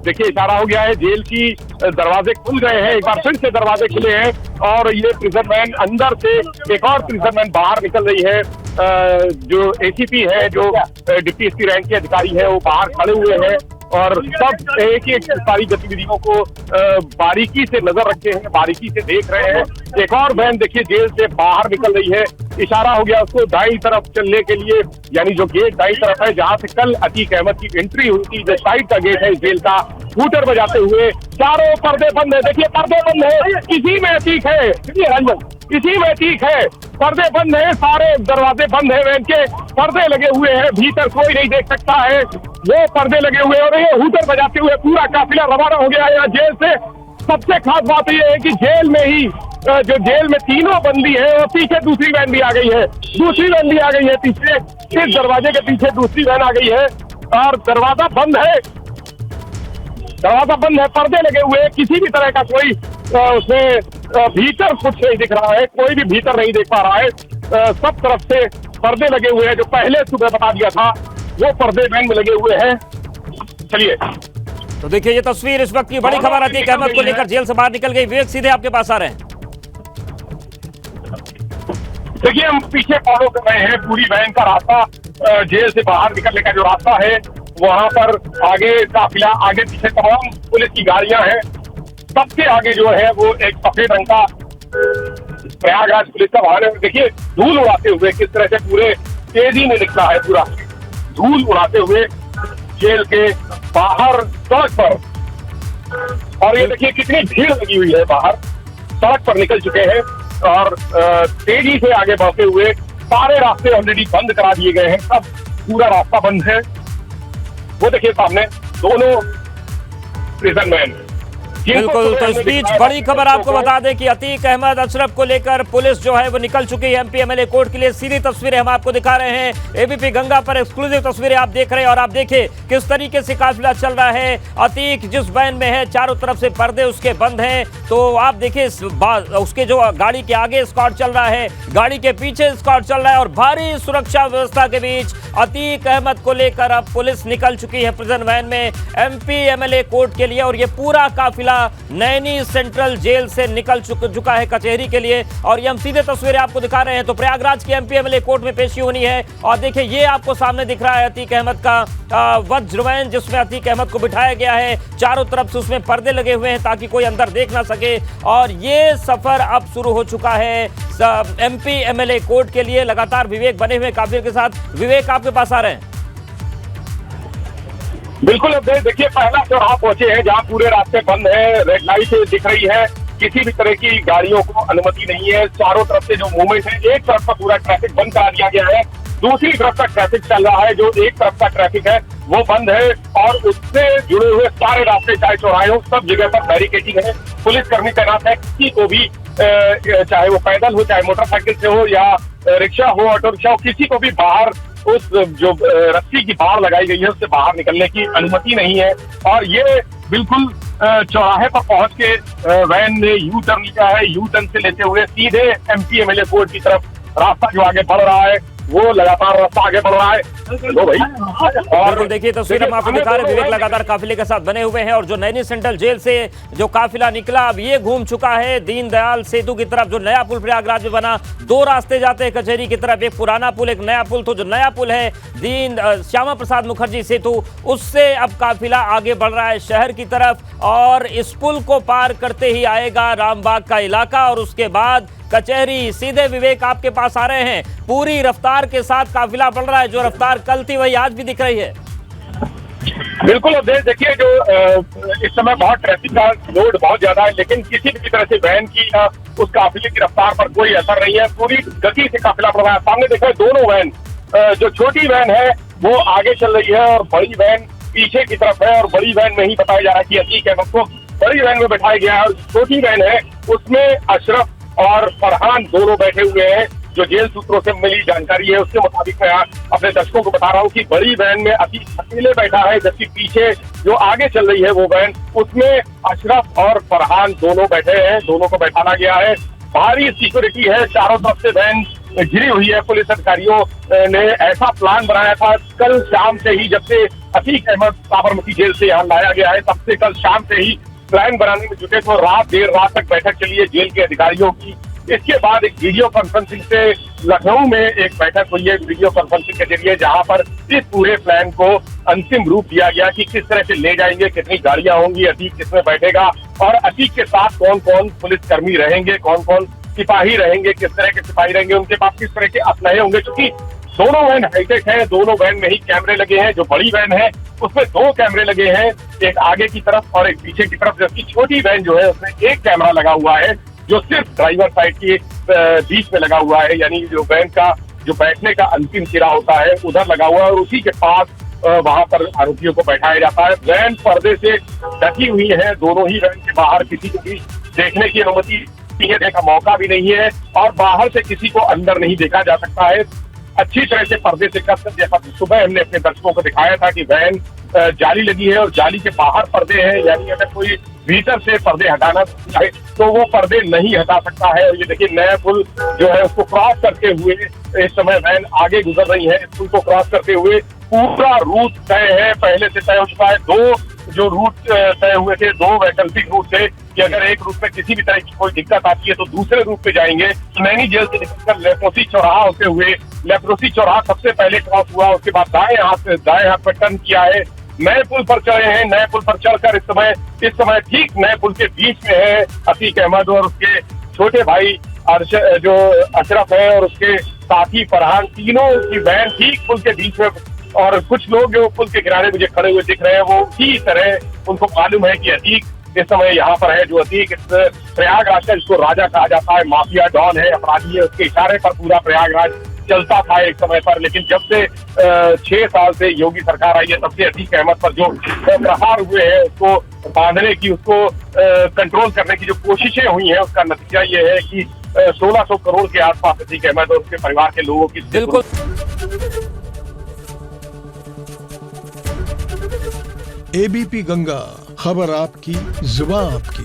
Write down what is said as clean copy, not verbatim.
देखिए इशारा हो गया है, जेल की दरवाजे खुल गए हैं, एक बार फिर से दरवाजे खुले हैं और ये प्रिजन वैन अंदर से एक और प्रिजन वैन बाहर निकल रही है। जो एसीपी है, जो डिप्टी एसपी रैंक के अधिकारी है, वो बाहर खड़े हुए हैं और सब एक एक सारी गतिविधियों को बारीकी से नजर रखे हैं, बारीकी से देख रहे हैं। एक और वैन देखिए जेल से बाहर निकल रही है, इशारा हो गया उसको दाईं तरफ चलने के लिए, यानी जो गेट दाईं तरफ है जहां से कल अतीक अहमद की एंट्री हुई थी, जो साइड का गेट है जेल का, स्कूटर बजाते हुए चारों पर्दे बंद है। देखिए पर्दे बंद है, इसी में अतीक है, रंजन इसी में अतीक है, पर्दे बंद है, सारे दरवाजे बंद है, वैन के पर्दे लगे हुए हैं, भीतर कोई नहीं देख सकता है, वो पर्दे लगे हुए और ये हूटर बजाते हुए पूरा काफिला रवाना हो गया है यहाँ जेल से। सबसे खास बात यह है कि जेल में ही जो जेल में तीनों बंदी है और पीछे दूसरी वैन भी आ गई है, दूसरी वैन भी आ गई है पीछे, इस दरवाजे के पीछे दूसरी वैन आ गई है और दरवाजा बंद है, दरवाजा बंद है, पर्दे लगे हुए, किसी भी तरह का कोई उसमें भीतर कुछ नहीं दिख रहा है, कोई भी भीतर नहीं देख पा रहा है, सब तरफ से पर्दे लगे हुए हैं। जो पहले सुबह बता दिया था वो पर्दे वैन में लगे हुए हैं। चलिए तो देखिए ये तस्वीर, इस वक्त की बड़ी खबर अतीक अहमद को लेकर जेल से बाहर निकल गई। विवेक सीधे आपके पास आ रहे हैं। देखिए हम पीछे फॉलो कर रहे हैं पूरी वैन का रास्ता, जेल से बाहर निकलने का जो रास्ता है वहां पर आगे काफिला, आगे पीछे तमाम पुलिस की गाड़ियां हैं, सबसे आगे जो है वो एक सफेद रंग का प्रयागराज पुलिस का वाहन है। देखिए धूल उड़ाते हुए किस तरह से पूरे तेजी में निकला है, पूरा धूल उड़ाते हुए जेल के बाहर सड़क पर, और ये देखिए कितनी भीड़ लगी हुई है, बाहर सड़क पर निकल चुके हैं और तेजी से आगे बढ़ते हुए सारे रास्ते ऑलरेडी बंद करा दिए गए हैं, सब पूरा रास्ता बंद है। वो देखिए सामने दोनों प्रिजन वैन। बिल्कुल, तो इस बीच बड़ी खबर आपको बता दें कि अतीक अहमद अशरफ को लेकर पुलिस जो है वो निकल चुकी है एमपी एमएलए कोर्ट के लिए। सीधी तस्वीरें हम आपको दिखा रहे हैं, एबीपी गंगा पर एक्सक्लूसिव तस्वीरें आप देख रहे हैं और आप देखिए किस तरीके से काफिला चल रहा है। अतीक जिस वैन में है चारों तरफ से पर्दे उसके बंद हैं, तो आप देखिए उसके जो गाड़ी के आगे स्क्वाड चल रहा है, गाड़ी के पीछे स्क्वाड चल रहा है और भारी सुरक्षा व्यवस्था के बीच अतीक अहमद को लेकर अब पुलिस निकल चुकी है प्रिजन वैन में एमपी एमएलए कोर्ट के लिए। और ये पूरा काफिला नैनी सेंट्रल जेल से निकल चुका है कचहरी के लिए और ये हम सीधे तस्वीरें आपको दिखा रहे हैं। तो प्रयागराज की एमपी एमएलए कोर्ट में पेशी होनी है और देखिए ये आपको सामने दिख रहा है अतीक अहमद का वज्र वैन, जिसमें अतीक अहमद को बिठाया गया है, चारों तरफ से उसमें पर्दे लगे हुए हैं ताकि कोई अंदर देख ना सके और ये सफर अब शुरू हो चुका है एमपी एमएलए कोर्ट के लिए। लगातार विवेक बने हुए काफिले के साथ। विवेक आपके पास आ रहे हैं। बिल्कुल, अब देखिए पहला चौराहा पहुंचे हैं जहां पूरे रास्ते बंद है, रेड लाइट दिख रही है, किसी भी तरह की गाड़ियों को अनुमति नहीं है, चारों तरफ से जो मूवमेंट है, एक तरफ का पूरा ट्रैफिक बंद करा दिया गया है, दूसरी तरफ का ट्रैफिक चल रहा है, जो एक तरफ का ट्रैफिक है वो बंद है और उससे जुड़े हुए सारे रास्ते चाहे चौराहे हो सब जगह पर बैरिकेडिंग है, पुलिस कर्मी तैनात है, किसी को भी चाहे वो पैदल हो, चाहे मोटरसाइकिल से हो या रिक्शा हो, ऑटो रिक्शा हो, किसी को भी बाहर उस जो रस्सी की बाड़ लगाई गई है उससे बाहर निकलने की अनुमति नहीं है। और ये बिल्कुल चौराहे पर पहुंच के वैन ने यू टर्न लिया है, यू टर्न से लेते हुए सीधे एमपी एमएलए कोर्ट की तरफ रास्ता जो आगे बढ़ रहा है वो लगातार रास्ता आगे बढ़ रहा है। तो भाई और देखिए तस्वीर हम आपको दिखा रहे हैं, विवेक लगातार काफिले के साथ बने हुए हैं और जो नैनी सेंट्रल जेल से जो काफिला निकला अब ये घूम चुका है दीनदयाल सेतु की तरफ। जो नया पुल प्रयागराज में बना, दो रास्ते जाते हैं कचहरी की तरफ, एक पुराना पुल एक नया पुल। तो जो नया पुल है श्यामा प्रसाद मुखर्जी सेतु, उससे अब काफिला आगे बढ़ रहा है शहर की तरफ और इस पुल को पार करते ही आएगा रामबाग का इलाका और उसके बाद कचहरी। सीधे विवेक आपके पास आ रहे हैं, पूरी रफ्तार के साथ काफिला बढ़ रहा है, जो रफ्तार कल थी वही आज भी दिख रही है। बिल्कुल, अब देखिए जो इस समय बहुत ट्रैफिक का लोड बहुत ज्यादा है, लेकिन किसी भी तरह से वैन की उस काफिले की रफ्तार पर कोई असर नहीं है, पूरी गति से काफिला बढ़ रहा है। सामने देखो दोनों वैन, जो छोटी वैन है वो आगे चल रही है और बड़ी वैन पीछे की तरफ है और बड़ी वैन में ही बताया जा रहा है कि अतीक अहमद को बड़ी वैन में बैठाया गया है और छोटी वैन है उसमें अशरफ और फरहान दोनों बैठे हुए हैं। जो जेल सूत्रों से मिली जानकारी है उसके मुताबिक मैं अपने दर्शकों को बता रहा हूँ कि बड़ी वैन में अतीक अकेले बैठा है, जबकि पीछे जो आगे चल रही है वो वैन उसमें अशरफ और फरहान दोनों बैठे हैं, दोनों को बैठाना गया है। भारी सिक्योरिटी है, चारों तरफ से वैन घिरी हुई है। पुलिस अधिकारियों ने ऐसा प्लान बनाया था कल शाम से ही, जब से अतीक अहमद साबरमती जेल से यहाँ लाया गया है। तब से कल शाम से ही प्लान बनाने में जुटे तो देर रात तक बैठक चली है जेल के अधिकारियों की। इसके बाद एक वीडियो कॉन्फ्रेंसिंग से लखनऊ में एक बैठक हुई है वीडियो कॉन्फ्रेंसिंग के जरिए, जहां पर इस पूरे प्लान को अंतिम रूप दिया गया कि किस तरह से ले जाएंगे, कितनी गाड़ियां होंगी, अतीक किसमें बैठेगा और अतीक के साथ कौन कौन पुलिसकर्मी रहेंगे, कौन कौन सिपाही रहेंगे, किस तरह के सिपाही रहेंगे, उनके पास किस तरह के असलहे होंगे। क्योंकि दोनों वैन हाईटेक है, दोनों वैन में ही कैमरे लगे हैं। जो बड़ी वैन है उसमें 2 कैमरे लगे हैं, एक आगे की तरफ और एक पीछे की तरफ, जबकि छोटी वैन जो है उसमें एक कैमरा लगा हुआ है जो सिर्फ ड्राइवर साइड के बीच में लगा हुआ है, यानी जो वैन का जो बैठने का अंतिम सिरा होता है उधर लगा हुआ है और उसी के पास वहां पर आरोपियों को बैठाया जाता है। वैन पर्दे से ढकी हुई है, दोनों ही वैन के बाहर किसी को भी देखने की अनुमति देखने का मौका भी नहीं है और बाहर से किसी को अंदर नहीं देखा जा सकता है। अच्छी तरह से पर्दे से कस, जैसा सुबह हमने अपने दर्शकों को दिखाया था कि वैन जाली लगी है और जाली के बाहर पर्दे हैं, यानी अगर कोई भीतर से पर्दे हटाना चाहे तो वो पर्दे नहीं हटा सकता है। और ये देखिए नया पुल जो है उसको क्रॉस करते हुए इस समय वैन आगे गुजर रही है। इस पुल को क्रॉस करते हुए पूरा रूट तय है, पहले से तय हो चुका है। 2 जो रूट तय हुए थे, 2 वैकल्पिक रूट थे कि अगर एक रूट में किसी भी तरह की कोई दिक्कत आती है तो दूसरे रूट पे जाएंगे। नैनी जेल से निकलकर लेप्रोसी चौराहा होते हुए, लेप्रोसी चौराहा सबसे पहले क्रॉस हुआ, उसके बाद दाएं हाथ पर टर्न किया है, नए पुल पर चढ़े हैं। नए पुल पर चढ़कर इस समय ठीक नए पुल के बीच में है अतीक अहमद और उसके छोटे भाई जो अशरफ है और उसके साथी फरहान, तीनों की वैन ठीक पुल के बीच में। और कुछ लोग जो पुल के किनारे मुझे खड़े हुए दिख रहे हैं वो उसी तरह उनको मालूम है कि अतीक इस समय यहाँ पर है। जो अतीक इस प्रयागराज का जिसको राजा कहा जाता है, माफिया डॉन है, अपराधी है, उसके इशारे पर पूरा प्रयागराज चलता था एक समय पर। लेकिन जब से 6 साल से योगी सरकार आई है तब से अतीक अहमद पर जो प्रहार हुए हैं उसको बांधने की, उसको कंट्रोल करने की जो कोशिशें हुई हैं उसका नतीजा ये है कि 1600 करोड़ के आसपास अतीक अहमद और उसके परिवार के लोगों की बिल्कुल एबीपी गंगा, खबर आपकी, जुबान आपकी।